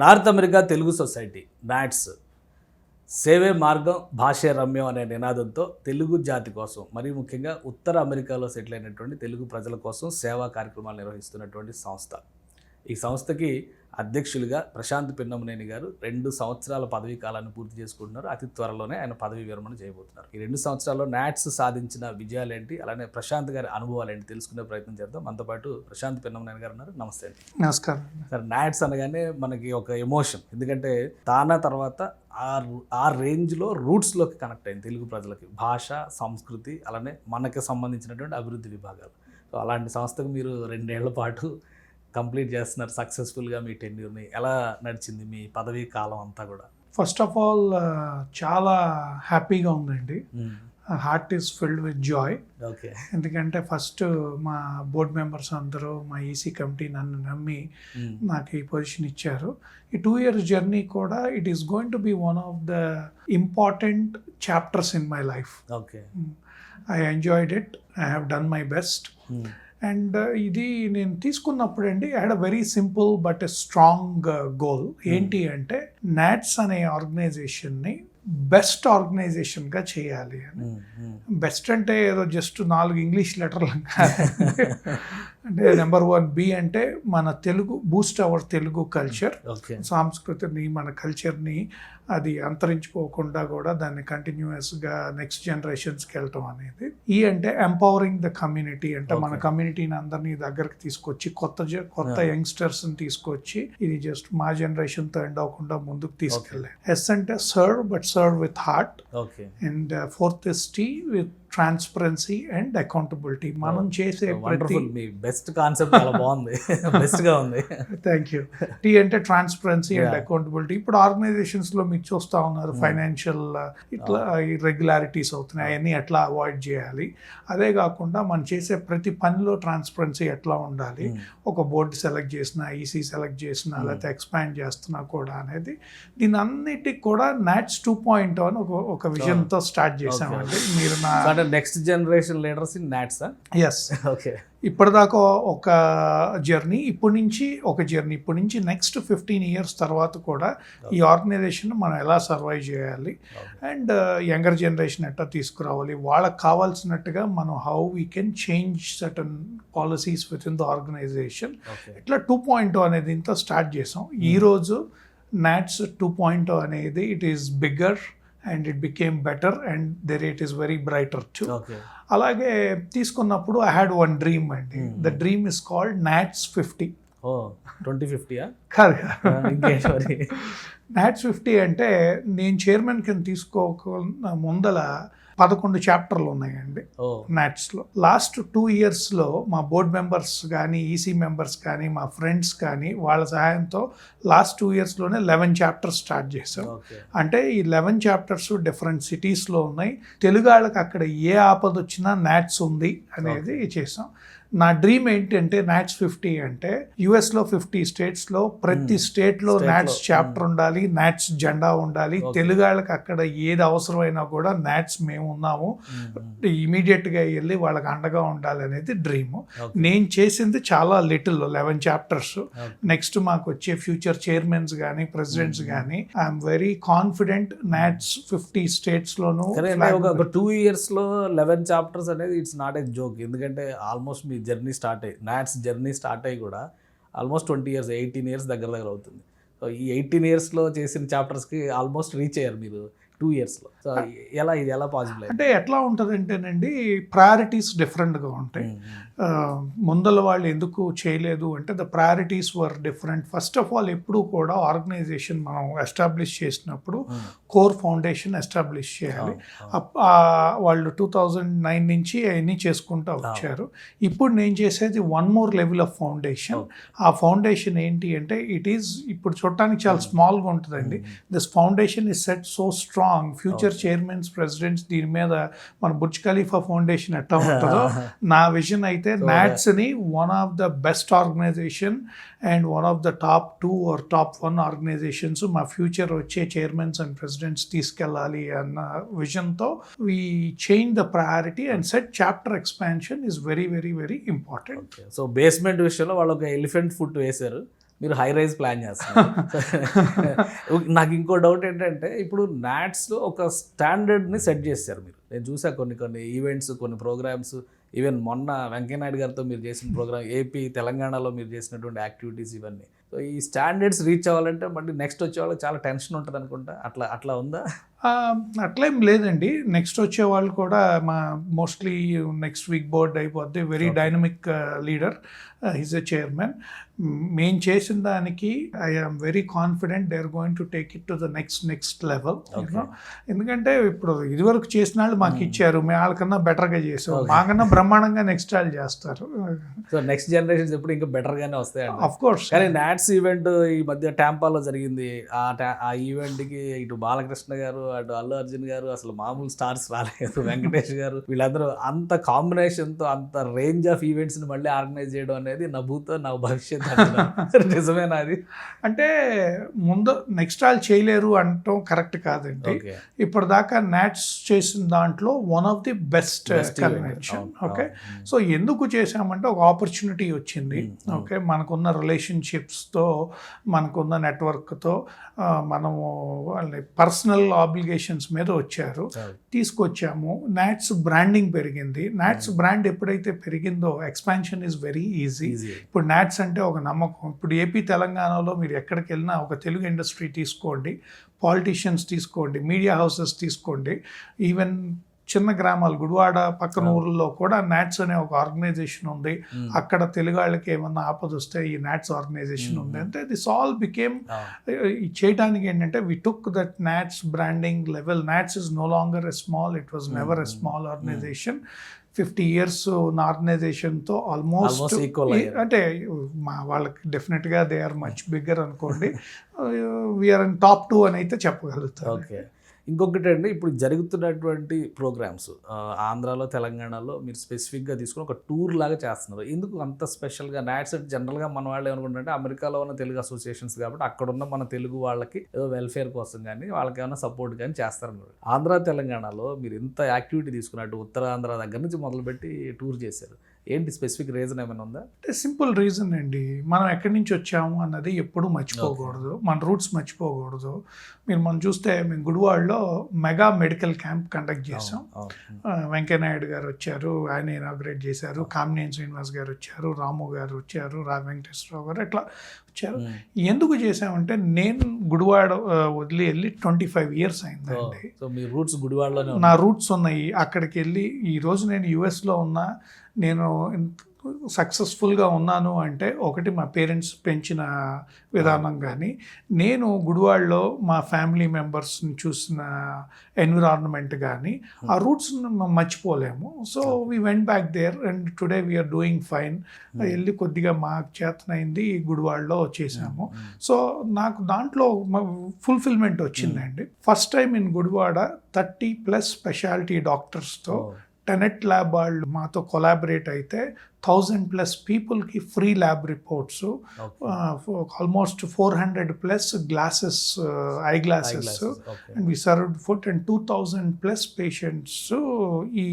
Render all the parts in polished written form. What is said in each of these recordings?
North America Telugu society NATS సేవే మార్గం భాషే రమ్యం అనే నినాదంతో తెలుగు జాతి కోసం మరీ ముఖ్యంగా ఉత్తర అమెరికాలో సెటిల్ అయినటువంటి తెలుగు ప్రజల కోసం సేవా కార్యక్రమాలు నిర్వహిస్తున్నటువంటి సంస్థ. ఈ సంస్థకి అధ్యక్షులుగా ప్రశాంత్ పిన్నమనేని గారు 2 సంవత్సరాల పదవీ కాలాన్ని పూర్తి చేసుకుంటున్నారు. అతి త్వరలోనే ఆయన పదవీ విరమణ చేయబోతున్నారు. ఈ 2 సంవత్సరాల్లో నాట్స్ సాధించిన విజయాలేంటి, అలానే ప్రశాంత్ గారి అనుభవాలు ఏంటి తెలుసుకునే ప్రయత్నం చేద్దాం. మనతో పాటు ప్రశాంత్ పిన్నమనేని గారు ఉన్నారు. నమస్తే అండి. నమస్కారం సార్, నాట్స్ అనగానే మనకి ఒక ఎమోషన్, ఎందుకంటే తానా తర్వాత ఆ రేంజ్లో రూట్స్లోకి కనెక్ట్ అయింది తెలుగు ప్రజలకి, భాష, సంస్కృతి, అలానే మనకి సంబంధించినటువంటి అభివృద్ధి విభాగాలు. సో అలాంటి సంస్థకు మీరు 2 ఏళ్ల పాటు కంప్లీట్ చేస్తున్నారు సక్సెస్ఫుల్గా. మీ టెన్యూర్ని ఎలా నడిచింది మీ పదవీ కాలం అంతా కూడా? ఫస్ట్ ఆఫ్ ఆల్ చాలా హ్యాపీగా ఉందండి. Heart is filled with Joy. Okay. ఎందుకంటే ఫస్ట్ మా బోర్డ్ మెంబర్స్ అందరూ, మా ఈసీ కమిటీ నన్ను నమ్మి నాకు ఈ పొజిషన్ ఇచ్చారు. ఈ 2 years జర్నీ కూడా it is going to be one of the important chapters in my life. Okay. I enjoyed it. I have done my best. And ఇది నేను తీసుకున్నప్పుడు అండి, I had a very simple but a strong goal. ఏంటి అంటే NATS అనే ఆర్గనైజేషన్ని best ఆర్గనైజేషన్గా చేయాలి అని. Best అంటే ఏదో జస్ట్ 4 ఇంగ్లీష్ లెటర్లు అంటే నెంబర్ 1 బి అంటే మన Telugu, Boost hour Telugu culture, సంస్కృతిని, మన కల్చర్ని అది అంతరించిపోకుండా కూడా దాన్ని కంటిన్యూస్గా నెక్స్ట్ జనరేషన్స్కి వెళ్ళటం అనేది. ఈ అంటే ఎంపవరింగ్ ద కమ్యూనిటీ, అంటే మన కమ్యూనిటీని అందరినీ దగ్గరికి తీసుకొచ్చి కొత్త యంగ్స్టర్స్ని తీసుకొచ్చి ఇది జస్ట్ మా జనరేషన్తో ఎండ్ అవ్వకుండా ముందుకు తీసుకెళ్ళే. ఎస్ అంటే serve, but serve with heart. And 4th is T with transparency and accountability. మనం చేసే ప్రతి బెస్ట్ కాన్సెప్ట్ చాలా బాగుంది, బెస్ట్గా ఉంది. Thank you. టీ అంటే ట్రాన్స్పరెన్సీ అండ్ అకౌంటబిలిటీ. ఇప్పుడు ఆర్గనైజేషన్స్లో మీరు చూస్తూ ఉన్నారు, ఫైనాన్షియల్ ఇట్లా ఇర్రెగ్యులారిటీస్ అవుతున్నాయి, అవన్నీ ఎట్లా అవాయిడ్ చేయాలి. అదే కాకుండా మనం చేసే ప్రతి పనిలో ట్రాన్స్పరెన్సీ ఎట్లా ఉండాలి, ఒక బోర్డు సెలెక్ట్ చేసినా, ఈసీ సెలెక్ట్ చేసినా, లేకపోతే ఎక్స్పాండ్ చేస్తున్నా కూడా అనేది. దీని అన్నిటికి కూడా నాట్స్ 2.0 అని ఒక విజన్తో స్టార్ట్ చేసామండి. మీరు నా next generation leaders in NATS. Yes. Okay. ఇప్పటిదాకా ఒక జర్నీ, ఇప్పటి నుంచి నెక్స్ట్ 15 years తర్వాత కూడా ఈ ఆర్గనైజేషన్ మనం ఎలా సర్వైవ్ చేయాలి అండ్ యంగర్ జనరేషన్ ఎట్లా తీసుకురావాలి, వాళ్ళకి కావాల్సినట్టుగా మనం how we can change certain policies with in the organization, ఇట్లా 2.0 అనేది ఇంత స్టార్ట్ చేసాం. ఈరోజు నాట్స్ 2.0 అనేది it is bigger and it became better and the rate is very brighter too. అలాగే తీసుకున్నప్పుడు I had one dream అండి. The dream is called NATS 50. 2050 కాదు. NATS 50 అంటే నేను చైర్మన్ కింద తీసుకోకుండా ముందల 11 చాప్టర్లు ఉన్నాయండి నాట్స్లో. లాస్ట్ 2 yearsలో మా బోర్డ్ మెంబర్స్ కానీ, ఈసీ మెంబర్స్ కానీ, మా ఫ్రెండ్స్ కానీ వాళ్ళ సహాయంతో లాస్ట్ 2 yearsలోనే 11 chapters స్టార్ట్ చేసాం. అంటే ఈ 11 chapters డిఫరెంట్ సిటీస్లో ఉన్నాయి. తెలుగు వాళ్ళకి అక్కడ ఏ ఆపద వచ్చినా నాట్స్ ఉంది అనేది చేసాం. నా డ్రీమ్ ఏంటంటే నాట్స్ 50 అంటే యుఎస్లో 50 స్టేట్స్లో ప్రతి స్టేట్లో నాట్స్ చాప్టర్ ఉండాలి, నాట్స్ జెండా ఉండాలి. తెలుగు వాళ్ళకి అక్కడ ఏది అవసరమైనా కూడా నాట్స్ మేము ఉన్నాము, ఇమీడియట్గా వెళ్ళి వాళ్ళకి అండగా ఉండాలి అనేది డ్రీమ్. నేను చేసింది చాలా లిటిల్ 11 chapters. నెక్స్ట్ మాకు వచ్చే ఫ్యూచర్ చైర్మన్స్ కానీ, ప్రెసిడెంట్స్ కానీ ఐఎమ్ వెరీ కాన్ఫిడెంట్ నాట్స్ 50 స్టేట్స్లోనూ. 2 yearsలో 11 chapters అనేది ఇట్స్ నాట్ ఏ జోక్. ఎందుకంటే ఆల్మోస్ట్ మీ జర్నీ స్టార్ట్ అయ్యి, నాట్స్ జర్నీ స్టార్ట్ అయ్యి కూడా ఆల్మోస్ట్ 20 years, 18 years దగ్గర అవుతుంది. సో ఈ 18 yearsలో చేసిన చాప్టర్స్కి ఆల్మోస్ట్ రీచ్ అయ్యారు మీరు 2 yearsలో. సో ఇది ఎలా పాసిబుల్ అంటే ఎట్లా ఉంటుంది అంటేనండి, ప్రయారిటీస్ డిఫరెంట్గా ఉంటాయి. ముందల వాళ్ళు ఎందుకు చేయలేదు అంటే the priorities were different. First of all ఎప్పుడు కూడా ఆర్గనైజేషన్ మనం ఎస్టాబ్లిష్ చేసినప్పుడు కోర్ ఫౌండేషన్ ఎస్టాబ్లిష్ చేయాలి. వాళ్ళు 2009 నుంచి అవన్నీ చేసుకుంటూ వచ్చారు. ఇప్పుడు నేను చేసేది 1 more level ఆఫ్ ఫౌండేషన్. ఆ ఫౌండేషన్ ఏంటి అంటే ఇట్ ఈస్ ఇప్పుడు చూడటానికి చాలా స్మాల్గా ఉంటుందండి. This foundation is set so strong. Future chairmans, presidents దీని మీద మన బుర్జ్ ఖలీఫా ఫౌండేషన్ ఎట్లా ఉంటుందో నా విజన్ అయితే నాట్స్ని one of the best organization and one of the top 2 or top 1 organizations మా ఫ్యూచర్ వచ్చే చైర్మన్స్ అండ్ ప్రెసిడెంట్స్ తీసుకెళ్ళాలి అన్న విజన్తో we change the priority and set chapter expansion is very very very important. So basement విషయంలో వాళ్ళు ఒక elephant foot వేశారు, మీరు హై రైజ్ ప్లాన్ చేస్తున్నారు. నాకు ఇంకో డౌట్ ఏంటంటే ఇప్పుడు నాట్స్లో ఒక స్టాండర్డ్ని సెట్ చేశారు మీరు. నేను చూసా కొన్ని ఈవెంట్స్, కొన్ని ప్రోగ్రామ్స్, ఈవెన్ మొన్న వెంకయ్యనాయుడు గారితో మీరు చేసిన ప్రోగ్రామ్, ఏపీ తెలంగాణలో మీరు చేసినటువంటి యాక్టివిటీస్ ఇవన్నీ. సో ఈ స్టాండర్డ్స్ రీచ్ అవ్వాలంటే మళ్ళీ నెక్స్ట్ వచ్చే వాళ్ళకి చాలా టెన్షన్ ఉంటుంది అనుకుంటా. అట్లా ఉందా? అట్లేం లేదండి. నెక్స్ట్ వచ్చే వాళ్ళు కూడా మోస్ట్లీ నెక్స్ట్ వీక్ బోర్డ్ అయిపోద్ది. Very dynamic leader, he's a chairman. మేము చేసిన దానికి I am very confident they are going to take it to the next level. ఎందుకంటే ఇప్పుడు ఇదివరకు చేసిన వాళ్ళు మాకు ఇచ్చారు, మేము వాళ్ళకన్నా బెటర్గా చేసాం, మాకన్నా బ్రహ్మాండంగా నెక్స్ట్ వాళ్ళు చేస్తారు. సో నెక్స్ట్ జనరేషన్స్ ఎప్పుడు ఇంకా బెటర్గానే వస్తాయి. Of course. కానీ నాట్స్ ఈవెంట్ ఈ మధ్య ట్యాంపాలో జరిగింది. ఆ ఈవెంట్కి ఇటు బాలకృష్ణ గారు, అటు అల్లు అర్జున్ గారు, అసలు మామూలు స్టార్స్ రాలేదు, వెంకటేష్ గారు, వీళ్ళందరూ అంత కాంబినేషన్తో అంత రేంజ్ ఆఫ్ ఈవెంట్స్ని మళ్ళీ ఆర్గనైజ్ చేయడం అనేది నా భూతో నా భవిష్యత్. నిజమేనా అది? అంటే ముందు నెక్స్ట్ వాళ్ళు చేయలేరు అనటం కరెక్ట్ కాదండి. ఇప్పటిదాకా నాట్స్ చేసిన దాంట్లో one of the best convention. Okay, so ఎందుకు చేసామంటే ఒక ఆపర్చునిటీ వచ్చింది. ఓకే, మనకున్న రిలేషన్షిప్స్తో, మనకున్న నెట్వర్క్తో మనము వాళ్ళని పర్సనల్ ఆబ్లిగేషన్స్ మీద వచ్చారు, తీసుకొచ్చాము. నాట్స్ బ్రాండింగ్ పెరిగింది. నాట్స్ బ్రాండ్ ఎప్పుడైతే పెరిగిందో ఎక్స్పాన్షన్ ఈజ్ వెరీ ఈజీ. ఇప్పుడు నాట్స్ అంటే ఒక నమ్మకం. ఇప్పుడు ఏపీ తెలంగాణలో మీరు ఎక్కడికి వెళ్ళినా ఒక తెలుగు ఇండస్ట్రీ తీసుకోండి, పాలిటీషియన్స్ తీసుకోండి, మీడియా హౌసెస్ తీసుకోండి, ఈవెన్ చిన్న గ్రామాలు గుడివాడ పక్కన ఊర్లో కూడా నాట్స్ అనే ఒక ఆర్గనైజేషన్ ఉంది. అక్కడ తెలుగు వాళ్ళకి ఏమన్నా ఆపద వస్తే ఈ నాట్స్ ఆర్గనైజేషన్ ఉంది. అంటే దిస్ ఆల్ బికేమ్ చేయడానికి ఏంటంటే we took that NATS branding level. NATS is no longer a small, it was never a small organization. 50 years ఉన్న ఆర్గనైజేషన్తో ఆల్మోస్ట్ అంటే వాళ్ళకి డెఫినెట్గా దే ఆర్ మచ్ బిగ్గర్ అనుకోండి. వీఆర్ ఇన్ టాప్ 2 అని అయితే చెప్పగలుగుతారు. ఓకే, ఇంకొకటి అండి, ఇప్పుడు జరుగుతున్నటువంటి ప్రోగ్రామ్స్ ఆంధ్రాలో, తెలంగాణలో మీరు స్పెసిఫిక్గా తీసుకుని ఒక టూర్ లాగా చేస్తున్నారు. ఎందుకు అంత స్పెషల్గా? నాట్స్ జనరల్గా మన వాళ్ళు ఏమనుకుంటారంటే అమెరికాలో ఉన్న తెలుగు అసోసియేషన్స్ కాబట్టి అక్కడున్న మన తెలుగు వాళ్ళకి ఏదో వెల్ఫేర్ కోసం కానీ వాళ్ళకి ఏమైనా సపోర్ట్ కానీ చేస్తారన్నారు. ఆంధ్ర తెలంగాణలో మీరు ఇంత యాక్టివిటీ తీసుకున్నట్టు ఉత్తరాంధ్ర దగ్గర నుంచి మొదలుపెట్టి టూర్ చేశారు. ఏంటి స్పెసిఫిక్ రీజన్ ఏమైనా ఉందా? సింపుల్ రీజన్ అండి, మనం ఎక్కడి నుంచి వచ్చాము అన్నది ఎప్పుడూ మర్చిపోకూడదు, మన రూట్స్ మర్చిపోకూడదు. మనం చూస్తే మేము గుడివాడలో మెగా మెడికల్ క్యాంప్ కండక్ట్ చేసాం. వెంకయ్యనాయుడు గారు వచ్చారు, ఆయన ఇనాగ్రేట్ చేశారు. కామినేని శ్రీనివాస్ గారు వచ్చారు, రాము గారు వచ్చారు, వెంకటేశ్వరరావు గారు, అట్లా వచ్చారు. ఎందుకు చేసామంటే నేను గుడివాడ వదిలి వెళ్ళి 25 years అయిందండి. సో మీ రూట్స్ గుడివాడలోనే? నా రూట్స్ ఉన్నాయి. అక్కడికి వెళ్ళి ఈరోజు నేను యుఎస్లో ఉన్నా, నేను సక్సెస్ఫుల్గా ఉన్నాను అంటే ఒకటి మా పేరెంట్స్ పెంచిన విధానం, కానీ నేను గుడివాడలో మా ఫ్యామిలీ మెంబర్స్ని చూసిన ఎన్విరాన్మెంట్ కానీ ఆ రూట్స్ మర్చిపోలేము. So we went back there and today we're doing fine. వెళ్ళి కొద్దిగా మాకు చేతనైంది గుడివాడలో చేసాము. సో నాకు దాంట్లో ఫుల్ఫిల్మెంట్ వచ్చిందండి. First time in Gudivada 30+ speciality డాక్టర్స్తో టెనెట్ ల్యాబ్ వాళ్ళు మాతో కొలాబరేట్ అయితే 1000+ పీపుల్కి free lab reports, almost 400+ glasses, eye glasses, and we served food, and 2000+ patients e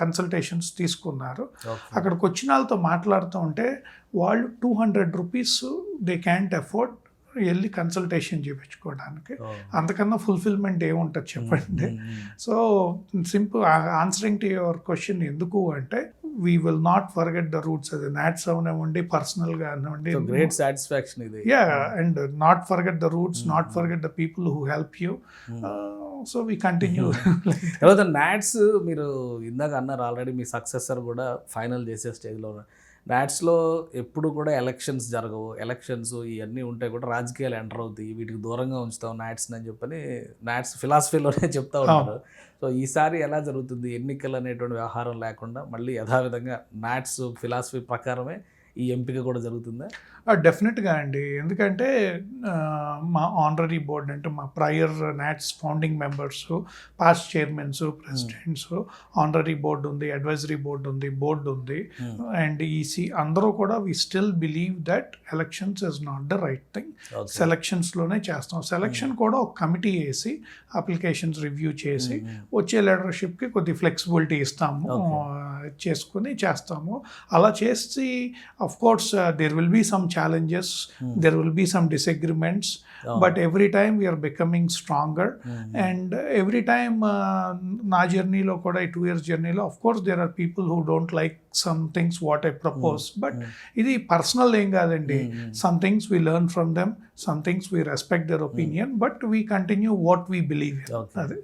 consultations తీసుకున్నారు. అక్కడికి వచ్చిన వాళ్ళతో మాట్లాడుతూ ఉంటే వాళ్ళు 200 rupees దే క్యాంట్ అఫోర్డ్ వెళ్ళి కన్సల్టేషన్ చేయించుకోవడానికి. అంతకన్నా ఫుల్ఫిల్మెంట్ ఏముంటుంది చెప్పండి. So simple answering to your question, ఎందుకు అంటే we will not forget the roots. అది నాట్స్ అవనివ్వండి, పర్సనల్గా అనివ్వండి, గ్రేట్ సాటిస్ఫాక్షన్ ఇది. And not forget the roots, not forget the people who help you. So we continue. తర్వాత NATS మీరు ఇందాక అన్నారు ఆల్రెడీ, మీ సక్సెసర్ కూడా ఫైనల్ చేసే స్టేజ్లో ఉన్నారు. నాట్స్లో ఎప్పుడు కూడా ఎలక్షన్స్ జరగవు, ఎలక్షన్స్ ఇవన్నీ ఉంటాయి కూడా, రాజకీయాలు ఎంటర్ అవుతాయి, వీటికి దూరంగా ఉంచుతాం నాట్స్ని అని చెప్పని నాట్స్ ఫిలాసఫీలోనే చెప్తా ఉంటారు. సో ఈసారి ఎలా జరుగుతుంది? ఎన్నికలు అనేటువంటి వ్యవహారం లేకుండా మళ్ళీ యథావిధంగా నాట్స్ ఫిలాసఫీ ప్రకారమే ఈ ఎంపిక కూడా జరుగుతుందా? డెఫినెట్గా అండి. ఎందుకంటే మా ఆనరరీ బోర్డ్ అంటే మా prior NATS founding members, past chairmans, presidents, honorary board ఉంది, అడ్వైజరీ బోర్డు ఉంది, బోర్డు ఉంది, అండ్ ఈసీ అందరూ కూడా we still believe that elections is not the right thing. సెలక్షన్స్లోనే చేస్తాం. సెలక్షన్ కూడా ఒక కమిటీ వేసి అప్లికేషన్స్ రివ్యూ చేసి వచ్చే లీడర్షిప్కి కొద్ది ఫ్లెక్సిబిలిటీ ఇస్తాము, చేసుకుని చేస్తాము. అలా చేసి of course, there will be some challenges, there will be some disagreements, but every time we are becoming stronger. And every time నా జర్నీలో కూడా ఈ 2 years జర్నీలో of course there are people who don't like some things what I propose, but ఇది personal ఏం కాదండి. some things we learn from them, some things we respect their opinion, but we continue what we believe in. అది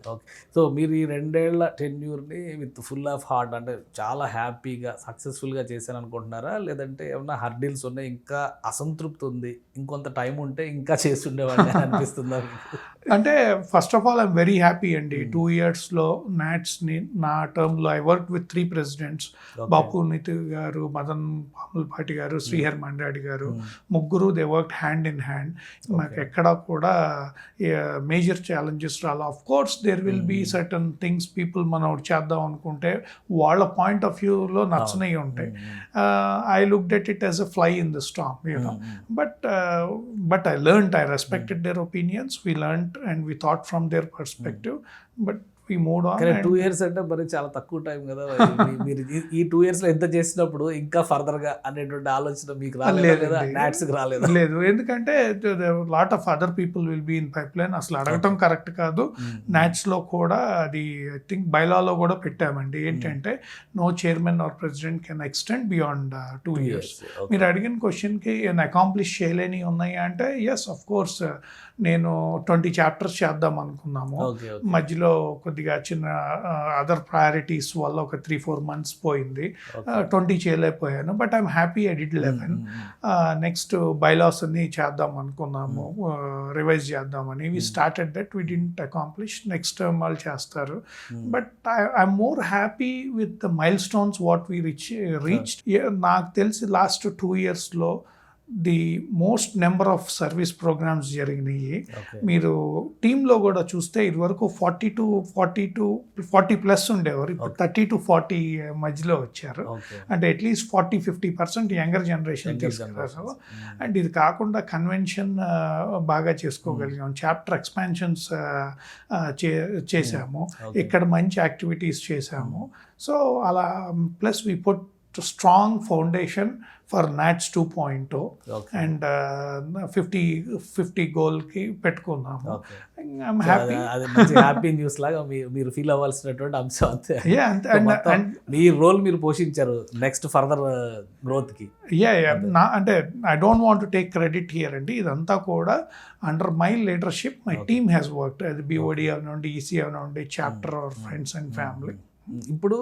so మీరు ఈ 2 ఏళ్ల టెన్యూర్ని with full of heart అంటే చాలా హ్యాపీగా సక్సెస్ఫుల్గా చేశాను అనుకుంటున్నారా, లేదంటే ఏమన్నా హర్డిల్స్ ఉన్నాయి, ఇంకా అసంతృప్తి ఉంది, ఇంకొంత టైం ఉంటే ఇంకా చేసి ఉండేవాడిని అనిపిస్తుందా మీకు? అంటే first of all I'm very happy అండి. 2 yearsలో నాట్స్ని నా టర్మ్లో I work with 3 presidents, Bapu Nithi garu, Madan Pamulapati garu, Srihar Mandadi garu, ముగ్గురు they work hand in hand. మాకు ఎక్కడా కూడా మేజర్ ఛాలెంజెస్ రాలా. Of course there will be certain things people మనం ఒకటి చేద్దాం అనుకుంటే వాళ్ళ పాయింట్ ఆఫ్ వ్యూలో నచ్చనవి ఉంటాయి. I looked at it as a fly in the Storm, you know. But I learned, I respected their opinions, we learned and we thought from their perspective, but we moved on. 2 years అంటే మరి చాలా తక్కువ time కదా. మీరు ఈ 2 yearsలో ఎంత చేసినప్పుడు ఇంకా ఫర్దర్గా అనేటువంటి ఆలోచన మీకు రాలేదు, నాట్స్కి రాలేదు? లేదు, ఎందుకంటే lot of other people will be in pipeline. అసలు అడగటం కరెక్ట్ కాదు. నాట్స్లో కూడా అది ఐ థింక్ బైలాలో కూడా పెట్టామండి, ఏంటంటే no chairman or president can extend beyond 2 years. మీరు అడిగిన క్వశ్చన్కి నేను అకాంప్లిష్ చేయలేని ఉన్నాయా అంటే ఎస్, ఆఫ్ కోర్స్. నేను 20 chapters చేద్దాం అనుకున్నాము. మధ్యలో కొద్దిగా చిన్న అదర్ ప్రయారిటీస్ వల్ల ఒక 3-4 months పోయింది. 20 చేయలేకపోయాను, but I'm happy I did 11. Next bylaws అన్ని చేద్దాం అనుకున్నాము, రివైజ్ చేద్దామని. We started that, we didn't accomplish. Next term వాళ్ళు చేస్తారు. But I'm more happy with the milestones what we reach. నాకు తెలిసి లాస్ట్ 2 yearsలో the most number of service programs జరిగినాయి. మీరు టీంలో కూడా చూస్తే ఇది వరకు 40+ ఉండేవారు, ఇప్పుడు 30 to 40 మధ్యలో వచ్చారు. అంటే అట్లీస్ట్ 40-50% యంగర్ జనరేషన్ తీసుకున్నారు. అండ్ ఇది కాకుండా కన్వెన్షన్ బాగా చేసుకోగలిగాం, చాప్టర్ ఎక్స్పాన్షన్స్ చేసాము, ఇక్కడ మంచి యాక్టివిటీస్ చేసాము. సో అలా plus we put strong foundation for NATS 2.0 and 50 గోల్కి పెట్టుకున్నాము. I'm happy. అది మంచి హ్యాపీ న్యూస్ లాగా మీరు ఫీల్ అవ్వాల్సినటువంటి అంశం అంతే. మీ రోల్ మీరు పోషించారు నెక్స్ట్ ఫర్దర్ గ్రోత్కి. అంటే I don't want to take credit here అండి. ఇదంతా కూడా under my leadership my team has worked. అది BOD అవనండి, EC అవనండి, chapter or friends and family. ఇప్పుడు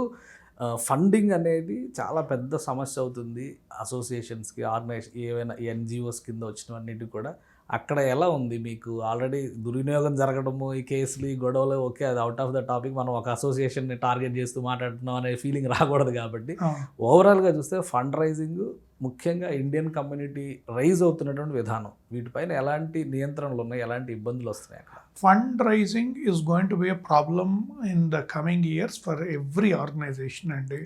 ఫండింగ్ అనేది చాలా పెద్ద సమస్య అవుతుంది అసోసియేషన్స్కి, ఆర్గనైజేషన్, ఏవైనా NGOs కింద వచ్చినవన్నిటి కూడా. అక్కడ ఎలా ఉంది మీకు? ఆల్రెడీ దుర్వినియోగం జరగడము, ఈ కేసులు, ఈ గొడవలు, ఓకే అది అవుట్ ఆఫ్ ద టాపిక్. మనం ఒక అసోసియేషన్ని టార్గెట్ చేస్తూ మాట్లాడుతున్నాం అనే ఫీలింగ్ రాకూడదు. కాబట్టి ఓవరాల్గా చూస్తే ఫండ్ రైజింగ్, ముఖ్యంగా ఇండియన్ కమ్యూనిటీ రైజ్ అవుతున్నటువంటి విధానం, వీటిపైన ఎలాంటి నియంత్రణలు ఉన్నాయి, ఎలాంటి ఇబ్బందులు వస్తున్నాయి అక్కడ? Fundraising is going to be a problem in the coming years for every organization అండి.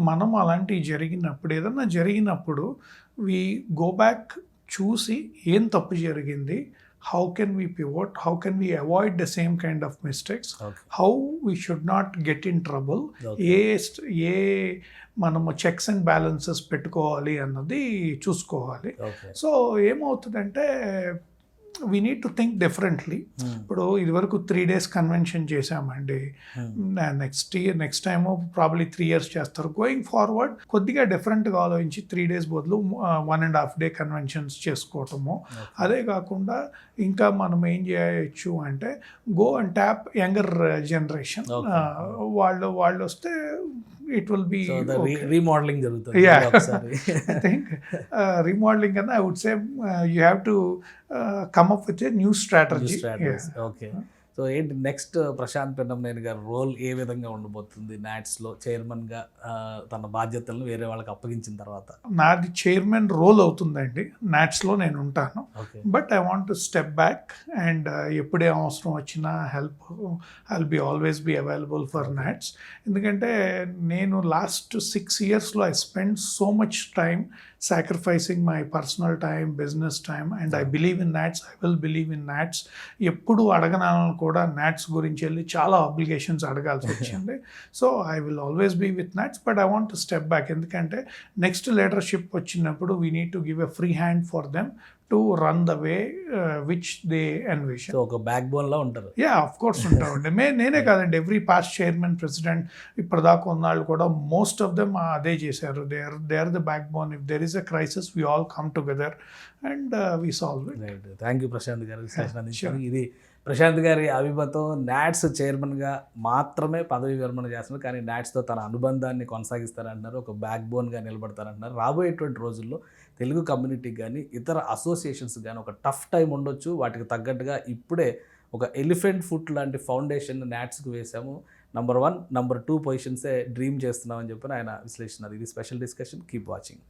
మనం అలాంటివి జరిగినప్పుడు, ఏదన్నా జరిగినప్పుడు we go back, చూసి ఏం తప్పు జరిగింది, how can we pivot, how can we avoid the same kind of mistakes, how we should not get in trouble, ఏ మనము చెక్స్ అండ్ బ్యాలెన్సెస్ పెట్టుకోవాలి అన్నది చూసుకోవాలి. సో ఏమవుతుందంటే we need to think differently. ఇప్పుడు ఇదివరకు 3 days కన్వెన్షన్ చేసామండి. Next time probably 3 years చేస్తారు. Going forward కొద్దిగా డిఫరెంట్గా ఆలోచించి 3 days బదులు 1.5 day కన్వెన్షన్స్ చేసుకోవటము. అదే కాకుండా ఇంకా మనం ఏం చేయొచ్చు అంటే go and tap younger generation. వాళ్ళు వస్తే it will be remodeling jarugutundi. I think remodeling and I would say you have to come up with a new strategy. Okay. So ఏంటి నెక్స్ట్ ప్రశాంత్ పెన్నంనేని గారి రోల్ ఏ విధంగా ఉండబోతుంది నాట్స్లో చైర్మన్గా? తన బాధ్యతలను వేరే వాళ్ళకి అప్పగించిన తర్వాత నాది చైర్మన్ రోల్ అవుతుందండి. నాట్స్లో నేను ఉంటాను, but I want to step back and ఎప్పుడే అవసరం వచ్చినా I'll be always be available for NATS. ఎందుకంటే నేను లాస్ట్ 6 yearsలో I spend so much time sacrificing my personal time, business time, and I believe in NATS, I will believe in NATS. ఎప్పుడు అడగనాలను కూడా NATS గురించి వెళ్ళి చాలా ఆబ్లిగేషన్స్ అడగాల్సి వచ్చింది. So I will always be with NATS, but I want to step back. ఎందుకంటే next leadership వచ్చినప్పుడు we need to give a free hand for them to run the way which they envision. So ఒక బ్యాక్ బోన్లో ఉంటారు. Yeah, of course ఉంటామండి. నేనే కాదండి, every past chairman, president ఇప్పటిదాకా ఉన్నాళ్ళు కూడా మోస్ట్ ఆఫ్ దెమ్ అదే చేశారు. They are the backbone. If there is a crisis we all come together and we solve it. Right, thank you Prashant garu విశ్లేషణ అందించారు. ఇది ప్రశాంత్ గారి అభిమతం. నాట్స్ చైర్మన్గా మాత్రమే పదవి విరమణ చేస్తున్నారు, కానీ నాట్స్తో తన అనుబంధాన్ని కొనసాగిస్తారంటున్నారు, ఒక బ్యాక్ బోన్గా నిలబడతారంటున్నారు. రాబోయేటువంటి రోజుల్లో తెలుగు కమ్యూనిటీకి కానీ ఇతర అసోసియేషన్స్ కానీ ఒక టఫ్ టైం ఉండొచ్చు. వాటికి తగ్గట్టుగా ఇప్పుడే ఒక ఎలిఫెంట్ ఫుట్ లాంటి ఫౌండేషన్ నాట్స్కి వేసాము. నంబర్ 1, నంబర్ 2 పొజిషన్సే డ్రీమ్ చేస్తున్నామని చెప్పి ఆయన విశ్లేషిస్తున్నారు. ఇది స్పెషల్ డిస్కషన్. Keep watching.